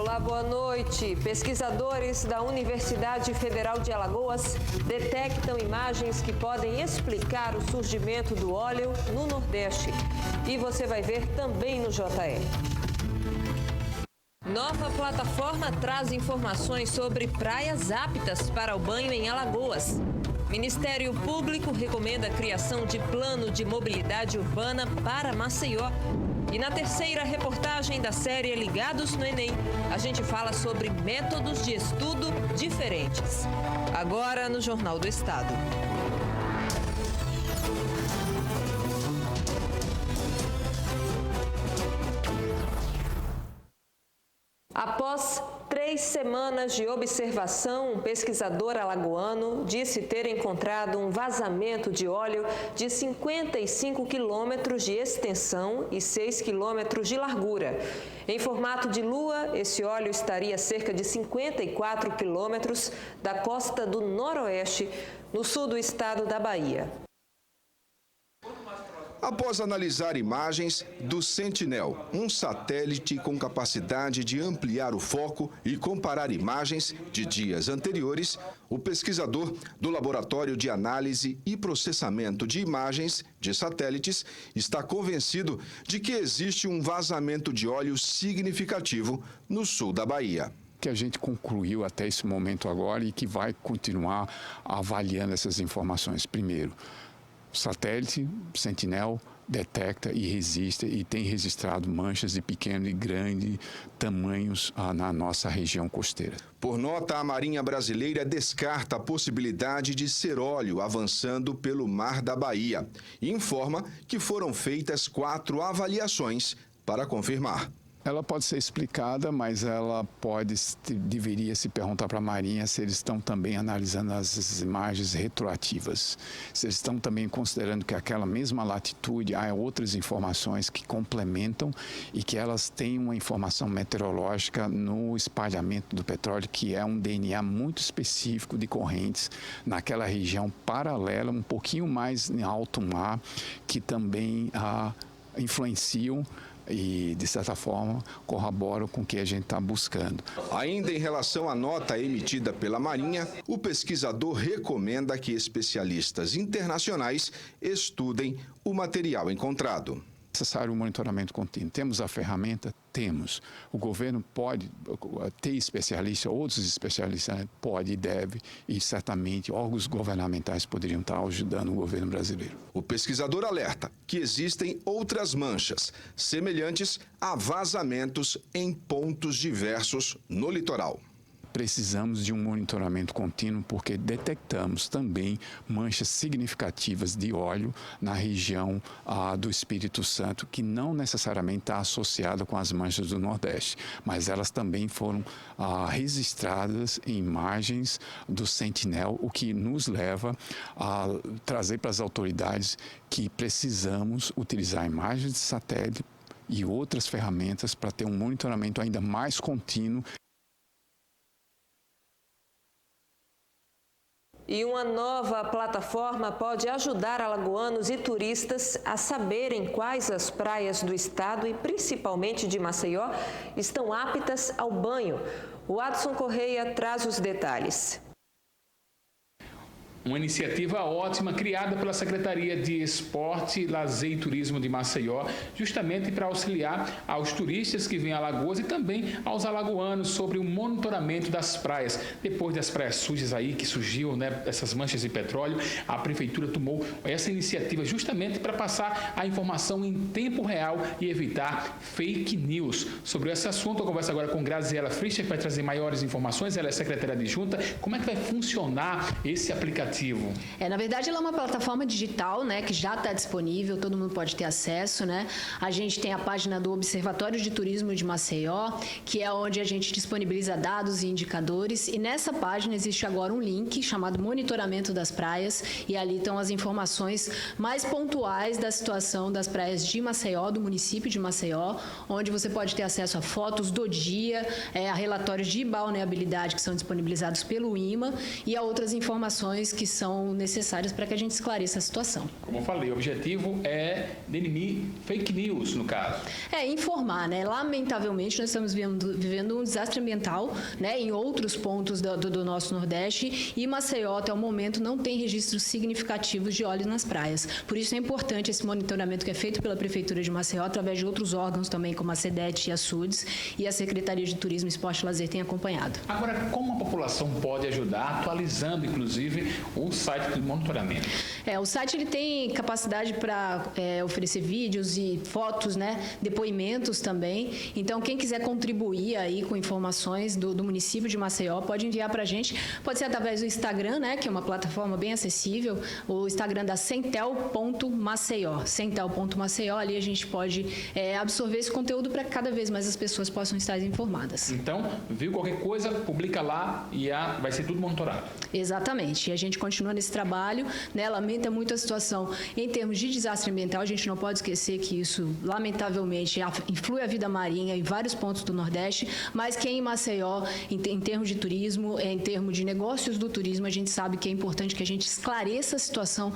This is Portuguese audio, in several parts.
Olá, boa noite. Pesquisadores da Universidade Federal de Alagoas detectam imagens que podem explicar o surgimento do óleo no Nordeste. E você vai ver também no JR. Nova plataforma traz informações sobre praias aptas para o banho em Alagoas. Ministério Público recomenda a criação de plano de mobilidade urbana para Maceió. E na terceira reportagem da série Ligados no Enem, a gente fala sobre métodos de estudo diferentes. Agora no Jornal do Estado. Após 3 semanas de observação, um pesquisador alagoano disse ter encontrado um vazamento de óleo de 55 quilômetros de extensão e 6 quilômetros de largura. Em formato de lua, esse óleo estaria a cerca de 54 quilômetros da costa do Noroeste, no sul do estado da Bahia. Após analisar imagens do Sentinel, um satélite com capacidade de ampliar o foco e comparar imagens de dias anteriores, o pesquisador do Laboratório de Análise e Processamento de Imagens de Satélites está convencido de que existe um vazamento de óleo significativo no sul da Bahia. Que a gente concluiu até esse momento agora e que vai continuar avaliando essas informações. Primeiro, o satélite Sentinel detecta e registra e tem registrado manchas de pequeno e grande tamanhos na nossa região costeira. Por nota, a Marinha Brasileira descarta a possibilidade de ser óleo avançando pelo Mar da Bahia e informa que foram feitas 4 avaliações para confirmar. Ela pode ser explicada, mas ela deveria se perguntar para a Marinha se eles estão também analisando as imagens retroativas. Se eles estão também considerando que aquela mesma latitude há outras informações que complementam e que elas têm uma informação meteorológica no espalhamento do petróleo, que é um DNA muito específico de correntes naquela região paralela, um pouquinho mais em alto mar, que também influenciam e, de certa forma, corroboram com o que a gente está buscando. Ainda em relação à nota emitida pela Marinha, o pesquisador recomenda que especialistas internacionais estudem o material encontrado. É necessário um monitoramento contínuo. Temos a ferramenta? Temos. O governo pode ter especialistas, outros especialistas pode e deve, e certamente órgãos governamentais poderiam estar ajudando o governo brasileiro. O pesquisador alerta que existem outras manchas, semelhantes a vazamentos em pontos diversos no litoral. Precisamos de um monitoramento contínuo porque detectamos também manchas significativas de óleo na região do Espírito Santo, que não necessariamente está associada com as manchas do Nordeste, mas elas também foram registradas em imagens do Sentinel, o que nos leva a trazer para as autoridades que precisamos utilizar imagens de satélite e outras ferramentas para ter um monitoramento ainda mais contínuo. E uma nova plataforma pode ajudar alagoanos e turistas a saberem quais as praias do estado e principalmente de Maceió estão aptas ao banho. O Adson Correia traz os detalhes. Uma iniciativa ótima criada pela Secretaria de Esporte, Lazer e Turismo de Maceió, justamente para auxiliar aos turistas que vêm a Alagoas e também aos alagoanos sobre o monitoramento das praias. Depois das praias sujas aí que surgiu, essas manchas de petróleo, a Prefeitura tomou essa iniciativa justamente para passar a informação em tempo real e evitar fake news. Sobre esse assunto, eu converso agora com Graziela Frisch, que vai trazer maiores informações. Ela é secretária adjunta. Como é que vai funcionar esse aplicativo? Na verdade, ela é uma plataforma digital, que já está disponível, todo mundo pode ter acesso, A gente tem a página do Observatório de Turismo de Maceió, que é onde a gente disponibiliza dados e indicadores, e nessa página existe agora um link chamado Monitoramento das Praias, e ali estão as informações mais pontuais da situação das praias de Maceió, do município de Maceió, onde você pode ter acesso a fotos do dia, a relatórios de balneabilidade que são disponibilizados pelo IMA e a outras informações que são necessárias para que a gente esclareça a situação. Como eu falei, o objetivo é definir fake news, no caso. Informar, né? Lamentavelmente, nós estamos vivendo um desastre ambiental, né, em outros pontos do nosso Nordeste, e Maceió, até o momento, não tem registros significativos de óleo nas praias. Por isso é importante esse monitoramento que é feito pela Prefeitura de Maceió, através de outros órgãos também, como a SEDET e a SUDES, e a Secretaria de Turismo, Esporte e Lazer tem acompanhado. Agora, como a população pode ajudar, atualizando, inclusive, o site de monitoramento? O site ele tem capacidade para oferecer vídeos e fotos, né, depoimentos também. Então, quem quiser contribuir aí com informações do município de Maceió, pode enviar para a gente. Pode ser através do Instagram, né, que é uma plataforma bem acessível, o Instagram da Centel.Maceió. Centel.Maceió, ali a gente pode absorver esse conteúdo para que cada vez mais as pessoas possam estar informadas. Então, viu qualquer coisa, publica lá e vai ser tudo monitorado. Exatamente. E a gente continua nesse trabalho, né? Lamenta muito a situação em termos de desastre ambiental. A gente não pode esquecer que isso, lamentavelmente, influi a vida marinha em vários pontos do Nordeste, mas que em Maceió, em termos de turismo, em termos de negócios do turismo, a gente sabe que é importante que a gente esclareça a situação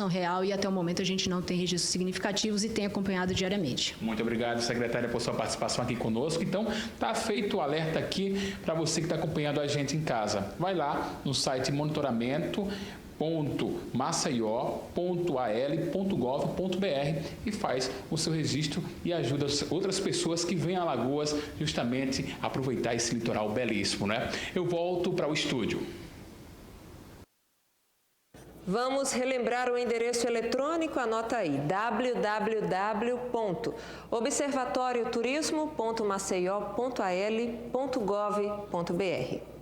real, e até o momento a gente não tem registros significativos e tem acompanhado diariamente. Muito obrigado, secretária, por sua participação aqui conosco. Então, está feito o alerta aqui para você que está acompanhando a gente em casa. Vai lá no site monitoramento.maceió.al.gov.br e faz o seu registro e ajuda outras pessoas que vêm a Alagoas justamente a aproveitar esse litoral belíssimo, né? Eu volto para o estúdio. Vamos relembrar o endereço eletrônico, anota aí, www.observatorioturismo.maceió.al.gov.br.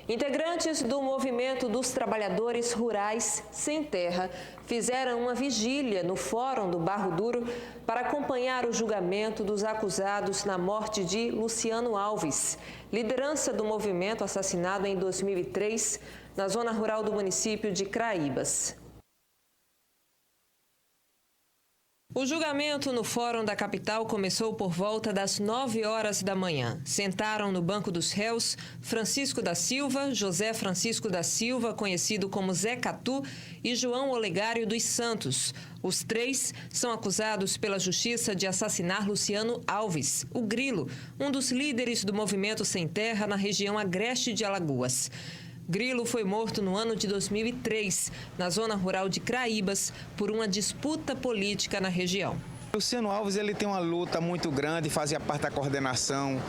Integrantes do Movimento dos Trabalhadores Rurais Sem Terra fizeram uma vigília no Fórum do Barro Duro para acompanhar o julgamento dos acusados na morte de Luciano Alves, liderança do movimento assassinado em 2003 na zona rural do município de Craíbas. O julgamento no Fórum da capital começou por volta das 9 horas da manhã. Sentaram no banco dos réus Francisco da Silva, José Francisco da Silva, conhecido como Zé Catu, e João Olegário dos Santos. Os três são acusados pela Justiça de assassinar Luciano Alves, o Grilo, um dos líderes do Movimento Sem Terra na região agreste de Alagoas. Grilo foi morto no ano de 2003, na zona rural de Craíbas, por uma disputa política na região. Luciano Alves ele tem uma luta muito grande, fazia parte da coordenação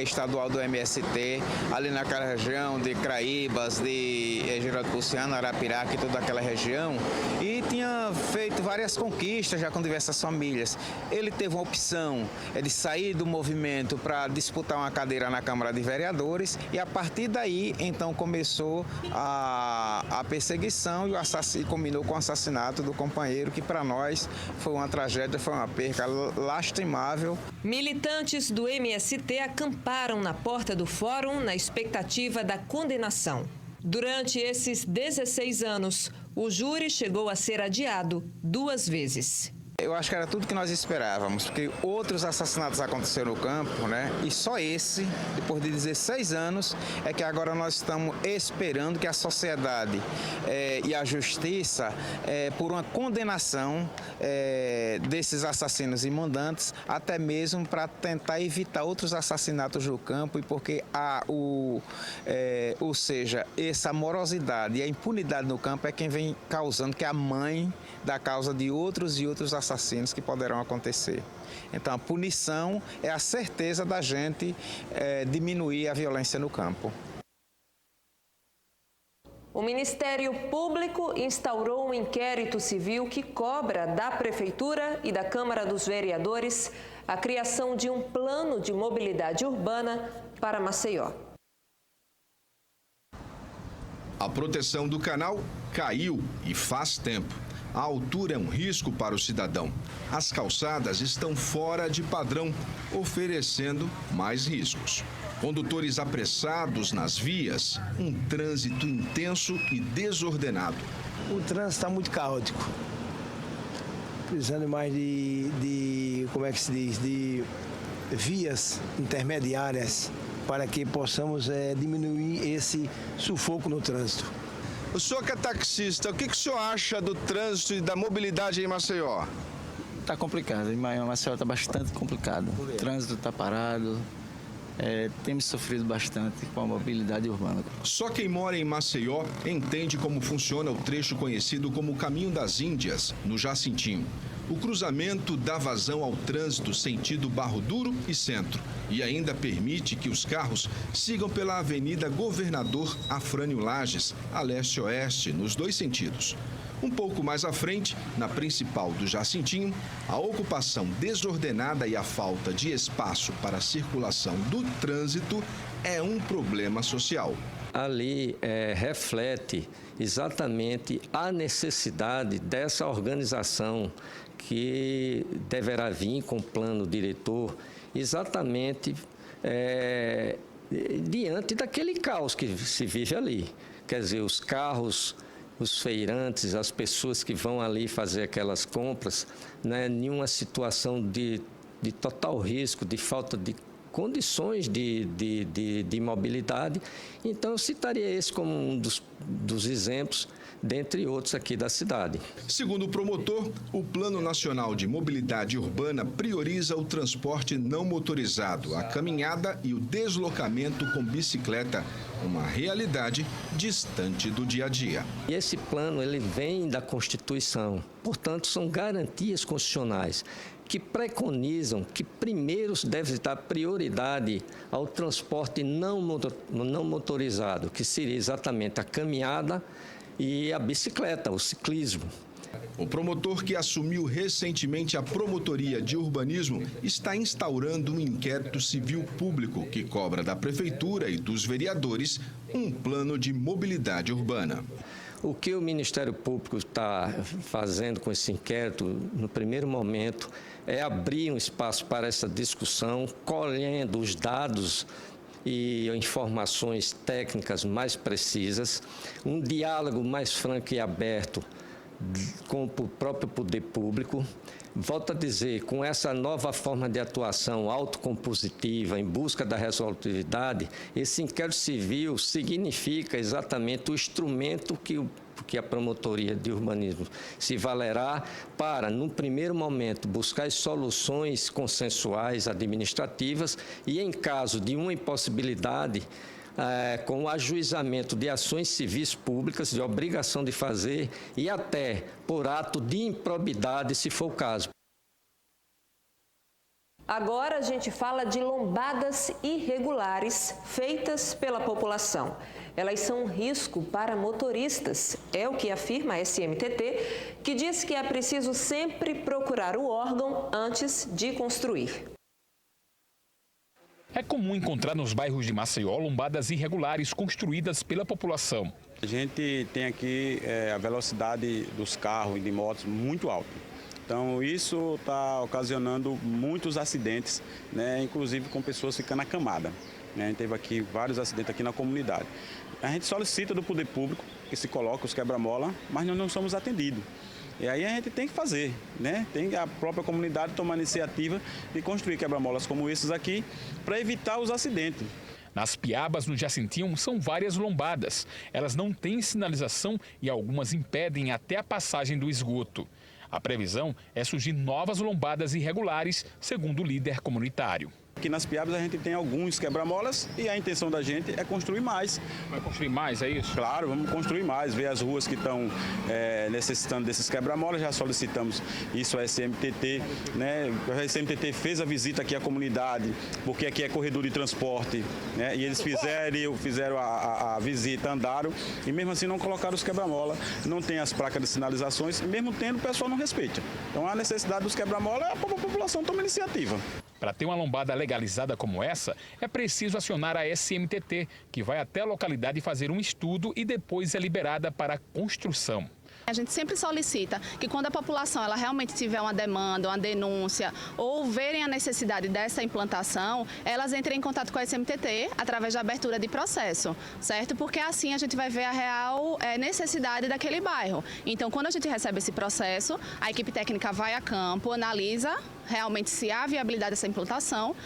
estadual do MST, ali naquela região de Craíbas, de Geraldo Luciano, Arapiraca e toda aquela região, e tinha feito várias conquistas já com diversas famílias. Ele teve uma opção de sair do movimento para disputar uma cadeira na Câmara de Vereadores, e a partir daí então começou a perseguição e combinou com o assassinato do companheiro, que para nós foi uma tragédia, foi uma perca lastimável. Militantes do MST acamparam na porta do fórum na expectativa da condenação. Durante esses 16 anos, o júri chegou a ser adiado 2 vezes. Eu acho que era tudo que nós esperávamos, porque outros assassinatos aconteceram no campo, né? E só esse, depois de 16 anos, é que agora nós estamos esperando que a sociedade e a justiça, por uma condenação desses assassinos e mandantes, até mesmo para tentar evitar outros assassinatos no campo, e porque ou seja, essa morosidade e a impunidade no campo é quem vem causando, que é a mãe da causa de outros e outros assassinos que poderão acontecer. Então, a punição é a certeza da gente diminuir a violência no campo. O Ministério Público instaurou um inquérito civil que cobra da Prefeitura e da Câmara dos Vereadores a criação de um plano de mobilidade urbana para Maceió. A proteção do canal caiu e faz tempo. A altura é um risco para o cidadão. As calçadas estão fora de padrão, oferecendo mais riscos. Condutores apressados nas vias, um trânsito intenso e desordenado. O trânsito está muito caótico. Precisando mais como é que se diz, de vias intermediárias para que possamos diminuir esse sufoco no trânsito. O senhor que é taxista, o que o senhor acha do trânsito e da mobilidade em Maceió? Está complicado, em Maceió está bastante complicado. O trânsito está parado, temos sofrido bastante com a mobilidade urbana. Só quem mora em Maceió entende como funciona o trecho conhecido como Caminho das Índias, no Jacintinho. O cruzamento dá vazão ao trânsito sentido Barro Duro e Centro e ainda permite que os carros sigam pela Avenida Governador Afrânio Lages, a leste-oeste, nos dois sentidos. Um pouco mais à frente, na principal do Jacintinho, a ocupação desordenada e a falta de espaço para a circulação do trânsito é um problema social. Ali reflete exatamente a necessidade dessa organização que deverá vir com o plano diretor, exatamente diante daquele caos que se vive ali. Quer dizer, os carros, os feirantes, as pessoas que vão ali fazer aquelas compras, né, em uma situação de total risco, de falta de condições de mobilidade. Então, eu citaria esse como um dos exemplos, dentre outros aqui da cidade. Segundo o promotor, o Plano Nacional de Mobilidade Urbana prioriza o transporte não motorizado, a caminhada e o deslocamento com bicicleta, uma realidade distante do dia a dia. E esse plano ele vem da Constituição, portanto, são garantias constitucionais que preconizam que primeiro deve dar prioridade ao transporte não motorizado, que seria exatamente a caminhada e a bicicleta, o ciclismo. O promotor que assumiu recentemente a Promotoria de Urbanismo está instaurando um inquérito civil público que cobra da Prefeitura e dos vereadores um plano de mobilidade urbana. O que o Ministério Público está fazendo com esse inquérito, no primeiro momento, é abrir um espaço para essa discussão, colhendo os dados e informações técnicas mais precisas, um diálogo mais franco e aberto com o próprio poder público. Volto a dizer, com essa nova forma de atuação autocompositiva em busca da resolutividade, esse inquérito civil significa exatamente o instrumento que a Promotoria de Urbanismo se valerá para, no primeiro momento, buscar as soluções consensuais administrativas e, em caso de uma impossibilidade, com o ajuizamento de ações civis públicas, de obrigação de fazer e até por ato de improbidade, se for o caso. Agora a gente fala de lombadas irregulares feitas pela população. Elas são um risco para motoristas, é o que afirma a SMTT, que diz que é preciso sempre procurar o órgão antes de construir. É comum encontrar nos bairros de Maceió lombadas irregulares construídas pela população. A gente tem aqui a velocidade dos carros e de motos muito alta. Então isso está ocasionando muitos acidentes, né, inclusive com pessoas ficando acamadas. Né? A gente teve aqui vários acidentes aqui na comunidade. A gente solicita do poder público que se coloque os quebra-mola, mas nós não somos atendidos. E aí a gente tem que fazer, né? Tem a própria comunidade tomar a iniciativa de construir quebra-molas como esses aqui para evitar os acidentes. Nas Piabas, no Jacintinho, são várias lombadas. Elas não têm sinalização e algumas impedem até a passagem do esgoto. A previsão é surgir novas lombadas irregulares, segundo o líder comunitário. Aqui nas Piabas a gente tem alguns quebra-molas e a intenção da gente é construir mais. Vai construir mais, é isso? Claro, vamos construir mais, ver as ruas que estão necessitando desses quebra-molas. Já solicitamos isso à SMTT, né? A SMTT fez a visita aqui à comunidade, porque aqui é corredor de transporte, né? E eles fizeram a visita, andaram e mesmo assim não colocaram os quebra-molas, não tem as placas de sinalizações, mesmo tendo o pessoal não respeita. Então a necessidade dos quebra-molas, a população toma iniciativa. Para ter uma lombada legalizada como essa, é preciso acionar a SMTT, que vai até a localidade fazer um estudo e depois é liberada para a construção. A gente sempre solicita que quando a população ela realmente tiver uma demanda, uma denúncia ou verem a necessidade dessa implantação, elas entrem em contato com a SMTT através da abertura de processo, certo? Porque assim a gente vai ver a real necessidade daquele bairro. Então, quando a gente recebe esse processo, a equipe técnica vai a campo, analisa realmente se há viabilidade dessa implantação.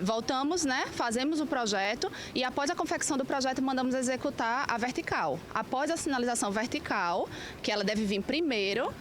Voltamos, fazemos o projeto e após a confecção do projeto mandamos executar a vertical. Após a sinalização vertical, que ela deve vir primeiro,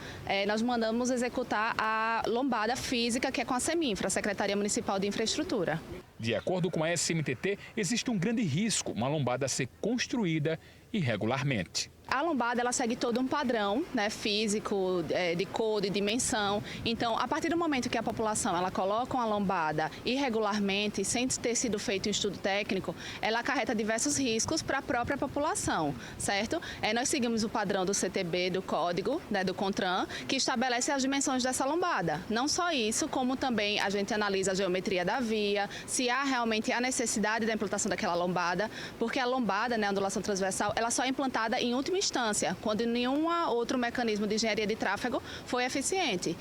nós mandamos executar a lombada física, que é com a Seminfra, a Secretaria Municipal de Infraestrutura. De acordo com a SMTT, existe um grande risco, uma lombada ser construída irregularmente. A lombada ela segue todo um padrão físico, de cor, de dimensão. Então, a partir do momento que a população ela coloca uma lombada irregularmente, sem ter sido feito um estudo técnico, ela acarreta diversos riscos para a própria população, certo? Nós seguimos o padrão do CTB, do código, do CONTRAN, que estabelece as dimensões dessa lombada. Não só isso, como também a gente analisa a geometria da via, se há realmente a necessidade da implantação daquela lombada, porque a lombada, a ondulação transversal, ela só é implantada em última instância, quando nenhum outro mecanismo de engenharia de tráfego foi eficiente.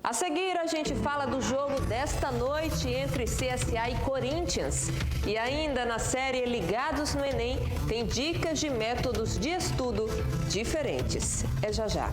A seguir, a gente fala do jogo desta noite entre CSA e Corinthians. E ainda na série Ligados no Enem, tem dicas de métodos de estudo diferentes. É já já.